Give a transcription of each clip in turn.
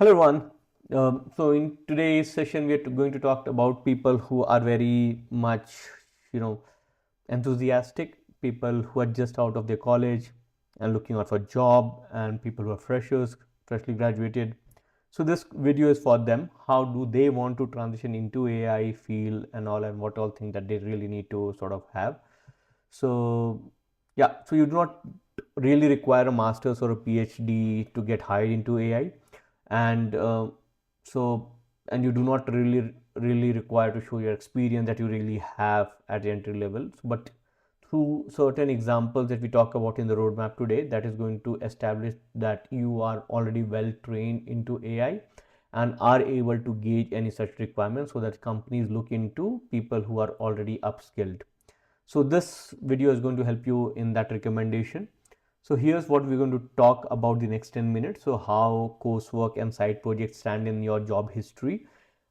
Hello everyone. So in today's session, we are going to talk about people who are very much, you know, enthusiastic, people who are just out of their college and looking out for a job, and people who are freshers, freshly graduated. So this video is for them. How do they want to transition into AI field and all, and what all things that they really need to sort of have. So yeah, so you do not really require a master's or a PhD to get hired into AI, and so and you do not really require to show your experience that you really have at the entry level, but through certain examples that we talk about in the roadmap today, that is going to establish that you are already well trained into AI and are able to gauge any such requirements so that companies look into people who are already upskilled. So this video is going to help you in that recommendation. So here's what we're going to talk about the next 10 minutes. So how coursework and side projects stand in your job history,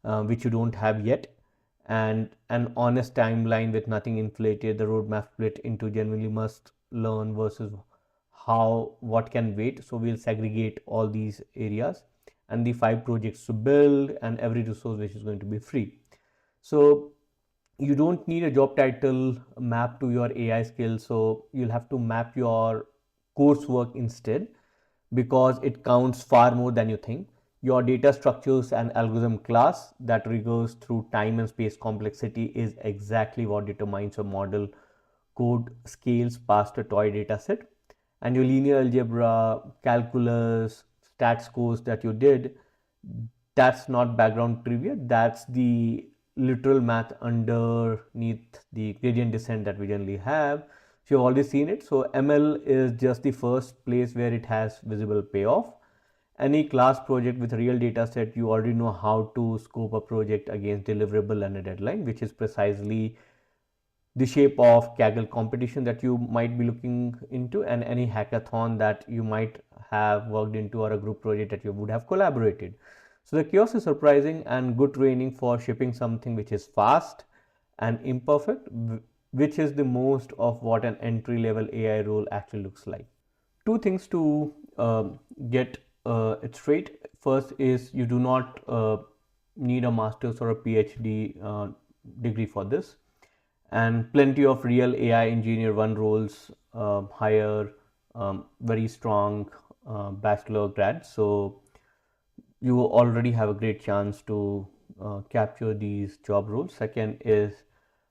which you don't have yet, and an honest timeline with nothing inflated, the roadmap split into genuinely must learn versus what can wait. So we'll segregate all these areas and the 5 projects to build and every resource which is going to be free. So you don't need a job title map to your AI skills, so you'll have to map your coursework instead because it counts far more than you think. Your data structures and algorithm class that rigors through time and space complexity is exactly what determines your model code scales past a toy dataset. And your linear algebra, calculus, stats course that you did, that's not background trivia, that's the literal math underneath the gradient descent that we generally have. So you've already seen it. So ML is just the first place where it has visible payoff. Any class project with a real data set, you already know how to scope a project against deliverable and a deadline, which is precisely the shape of Kaggle competition that you might be looking into, and any hackathon that you might have worked into, or a group project that you would have collaborated. So the chaos is surprising and good training for shipping something which is fast and imperfect, which is the most of what an entry level AI role actually looks like. Two things to get it straight. First is you do not need a master's or a PhD degree for this, and plenty of real AI engineer one roles hire very strong bachelor grads. So you already have a great chance to capture these job roles. Second is,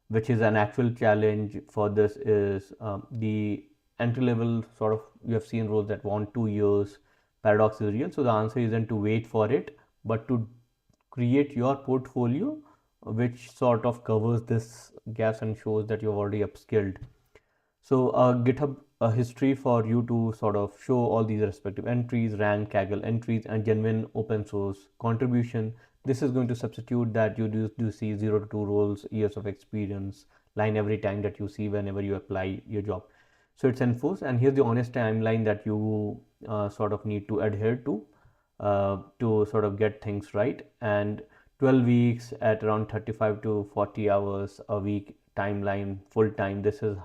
which is an actual challenge for this, is the entry level sort of, you have seen roles that want 2 years. Paradox is real. So the answer isn't to wait for it, but to create your portfolio which sort of covers this gaps and shows that you've already upskilled. So GitHub history for you to sort of show all these respective entries, rank, Kaggle entries, and genuine open source contribution. This is going to substitute that you do see 0 to 2 roles, years of experience, line every time that you see whenever you apply your job. So it's enforced, and here's the honest timeline that you sort of need to adhere to sort of get things right. And 12 weeks at around 35 to 40 hours a week timeline full time. This is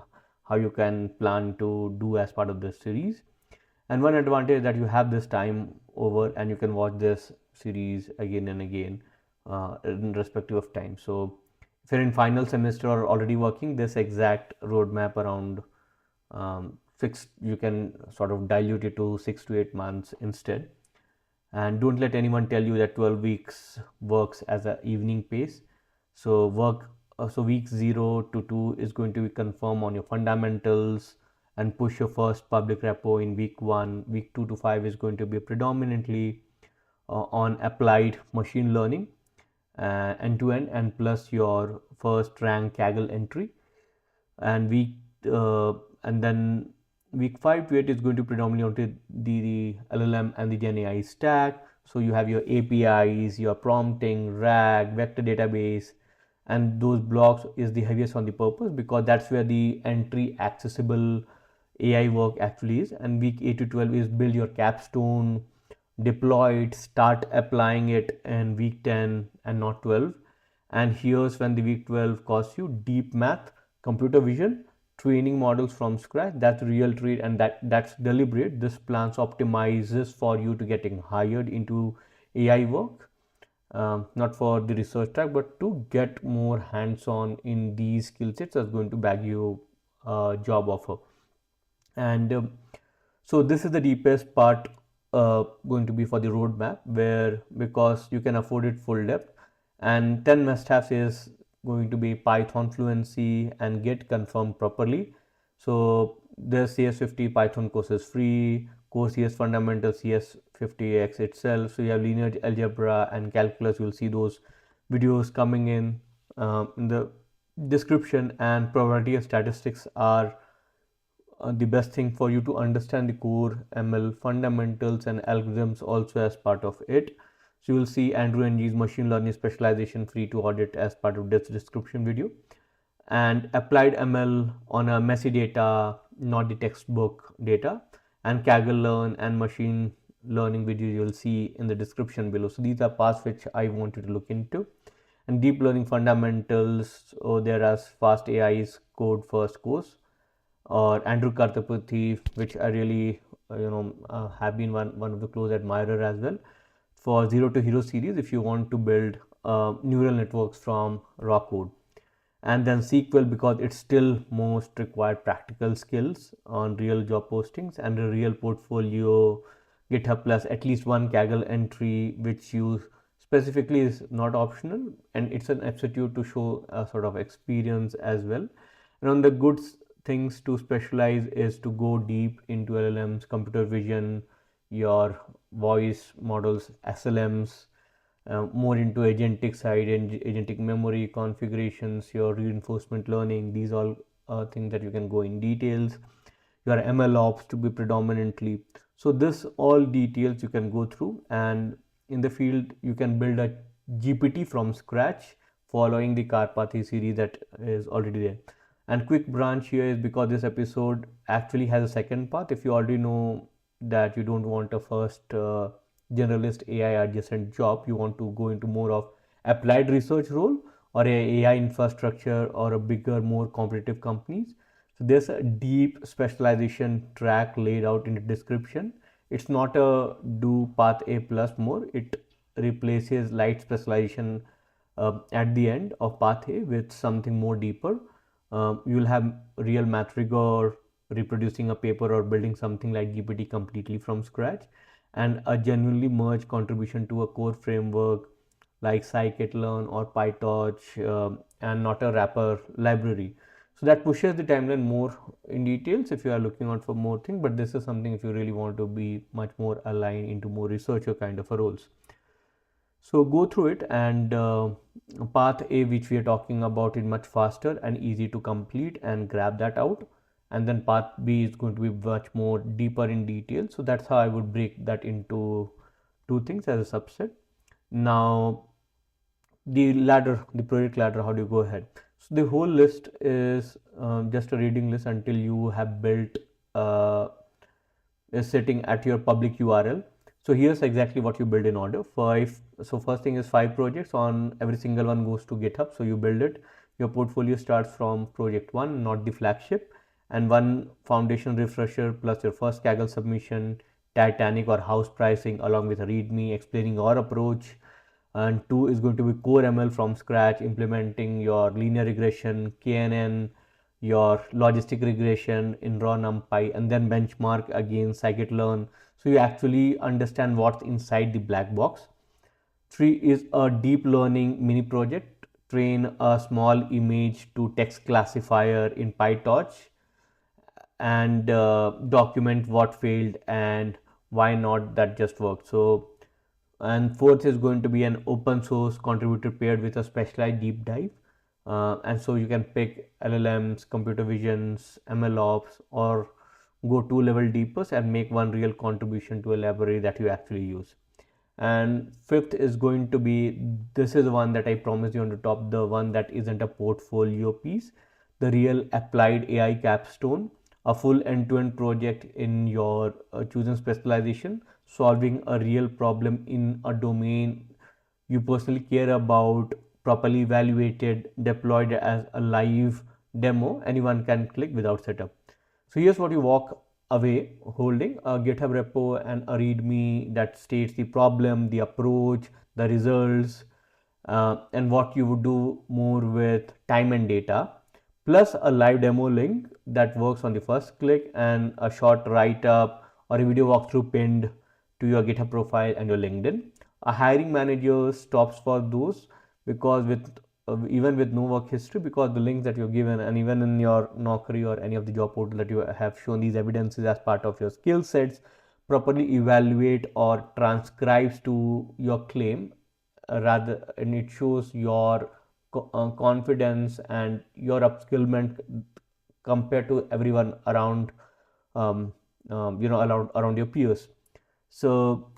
how you can plan to do as part of this series. And one advantage that you have this time over and you can watch this series again and again in respective of time. So if you're in final semester or already working, this exact roadmap around you can sort of dilute it to 6 to 8 months instead. And don't let anyone tell you that 12 weeks works as an evening pace. So week 0 to 2 is going to be confirm on your fundamentals and push your first public repo in week 1. Week 2 to 5 is going to be predominantly on applied machine learning end to end, and plus your first rank Kaggle entry. And and then week 5 to 8 is going to predominantly onto the LLM and the Gen AI stack. So you have your APIs, your prompting, RAG, vector database, and those blocks is the heaviest on the purpose because that's where the entry accessible AI work actually is. And week 8 to 12 is build your capstone, deploy it, start applying it in week 10 and not 12. And here's when the week 12 costs you deep math, computer vision, training models from scratch. That's real trade, and that's deliberate. This plans optimizes for you to getting hired into AI work, not for the research track, but to get more hands-on in these skill sets that's going to bag you a job offer. And so this is the deepest part going to be for the roadmap, where because you can afford it full depth, and 10 must-haves is going to be Python fluency and Git confirmed properly. So the CS50 Python course is free. Core CS fundamental CS50X itself. So you have linear algebra and calculus. You'll see those videos coming in the description, and probability and statistics are the best thing for you to understand the core ML fundamentals and algorithms also as part of it. So you will see Andrew Ng's machine learning specialization free to audit as part of this description video, and applied ML on a messy data, not the textbook data, and Kaggle learn and machine learning video you will see in the description below. So these are parts which I want you to look into. And deep learning fundamentals, or there as fast AI's code first course, or Andrew Karpathy, which I really have been one of the close admirer as well, for Zero to Hero series if you want to build neural networks from raw code. And then SQL, because it's still most required practical skills on real job postings, and a real portfolio, GitHub plus at least one Kaggle entry which you specifically is not optional, and it's an aptitude to show a sort of experience as well. And on the good things to specialize is to go deep into LLMs, computer vision, your voice models, SLMs, more into agentic side and agentic memory configurations, your reinforcement learning. These all things that you can go in details. Your MLOps to be predominantly. So this all details you can go through, and in the field you can build a GPT from scratch following the Karpathy series that is already there. And quick branch here is because this episode actually has a second part. If you already know that you don't want a first generalist AI adjacent job, you want to go into more of applied research role or a AI infrastructure or a bigger, more competitive companies. So there's a deep specialization track laid out in the description. It's not a do path A plus more. It replaces light specialization at the end of path A with something more deeper. You'll have real math rigor, reproducing a paper or building something like GPT completely from scratch, and a genuinely merged contribution to a core framework like scikit-learn or PyTorch, and not a wrapper library. So that pushes the timeline more in details if you are looking out for more things, but this is something if you really want to be much more aligned into more researcher kind of a roles. So go through it, and path A, which we are talking about, is much faster and easy to complete and grab that out. And then path B is going to be much more deeper in detail. So that's how I would break that into two things as a subset. Now, the ladder, the project ladder, how do you go ahead? So the whole list is just a reading list until you have built is sitting at your public URL. So here's exactly what you build in order. So first thing is 5 projects, on every single one goes to GitHub. So you build it. Your portfolio starts from project 1, not the flagship, and one foundation refresher plus your first Kaggle submission, Titanic or house pricing, along with a README explaining your approach. And 2 is going to be core ML from scratch, implementing your linear regression, KNN, your logistic regression in raw numpy, and then benchmark against scikit-learn, so you actually understand what's inside the black box. 3 is a deep learning mini project. Train a small image to text classifier in PyTorch, and document what failed and why not that just worked. So, and fourth is going to be an open source contributor paired with a specialized deep dive. And so you can pick LLMs, computer visions, MLOps, or go 2 level deeper and make one real contribution to a library that you actually use. And fifth is going to be, this is the one that I promised you on the top, the one that isn't a portfolio piece, the real applied AI capstone, a full end-to-end project in your chosen specialization, solving a real problem in a domain you personally care about, properly evaluated, deployed as a live demo anyone can click without setup. So here's what you walk away holding a GitHub repo and a README that states the problem, the approach, the results, and what you would do more with time and data, plus a live demo link that works on the first click, and a short write up or a video walkthrough pinned to your GitHub profile and your LinkedIn. A hiring manager stops for those because even with no work history, because the links that you're given, and even in your Naukri or any of the job portal that you have shown these evidences as part of your skill sets, properly evaluate or transcribes to your claim, rather, and it shows your confidence and your upskillment compared to everyone around, around your peers. So,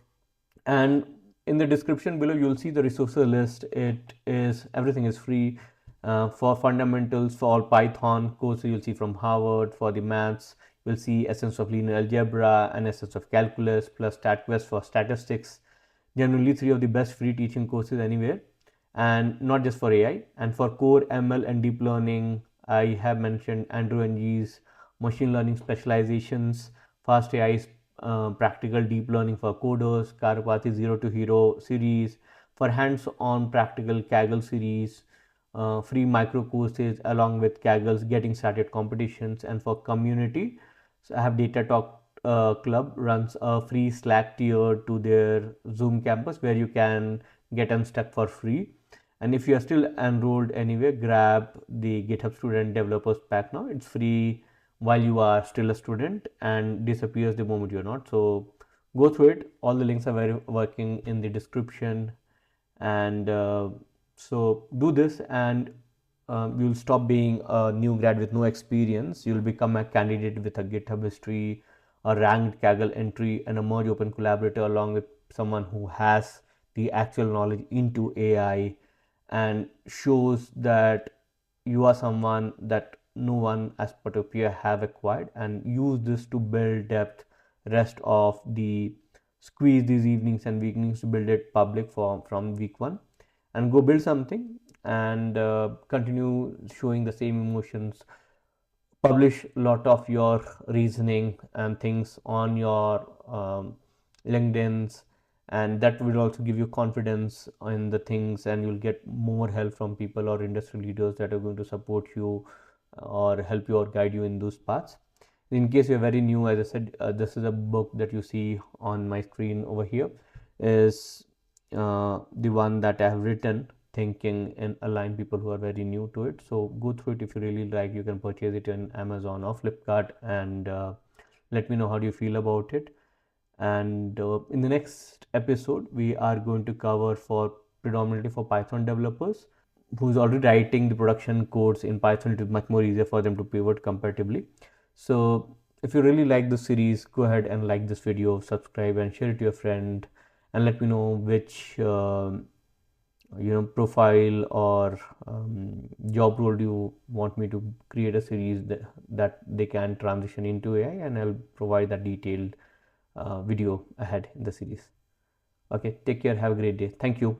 and in the description below you'll see the resources list. It is, everything is free. For fundamentals, for all Python courses, you'll see from Harvard. For the maths, you'll see essence of linear algebra and essence of calculus, plus StatQuest for statistics. Generally three of the best free teaching courses anywhere, and not just for AI. And for core ML and deep learning, I have mentioned Andrew Ng's machine learning specializations, fast AI, practical deep learning for coders, Karpathy Zero to Hero series, for hands-on practical Kaggle series, free micro courses along with Kaggle's getting started competitions. And for community, so I have Data Talk Club runs a free Slack tier to their Zoom campus where you can get unstuck for free. And if you are still enrolled anywhere, grab the GitHub Student Developers Pack now. It's free while you are still a student and disappears the moment you're not. So go through it. All the links are working in the description. And so do this, and you'll stop being a new grad with no experience. You'll become a candidate with a GitHub history, a ranked Kaggle entry, and a merge open collaborator along with someone who has the actual knowledge into AI, and shows that you are someone that no one as part of peer have acquired, and use this to build depth rest of the squeeze these evenings and weekends to build it public from week one, and go build something, and continue showing the same emotions. Publish a lot of your reasoning and things on your LinkedIn's, and that will also give you confidence in the things, and you'll get more help from people or industry leaders that are going to support you or help you or guide you in those paths. In case you're very new, as I said, this is a book that you see on my screen over here, is the one that I have written, thinking and align people who are very new to it. So go through it. If you really like, you can purchase it in Amazon or Flipkart, and let me know how do you feel about it. And in the next episode we are going to cover for predominantly for Python developers who's already writing the production codes in Python. It is much more easier for them to pivot comparatively. So if you really like the series, go ahead and like this video, subscribe and share it to your friend, and let me know which profile or job role do you want me to create a series that they can transition into AI, and I'll provide that detailed video ahead in the series. Okay, take care, have a great day. Thank you.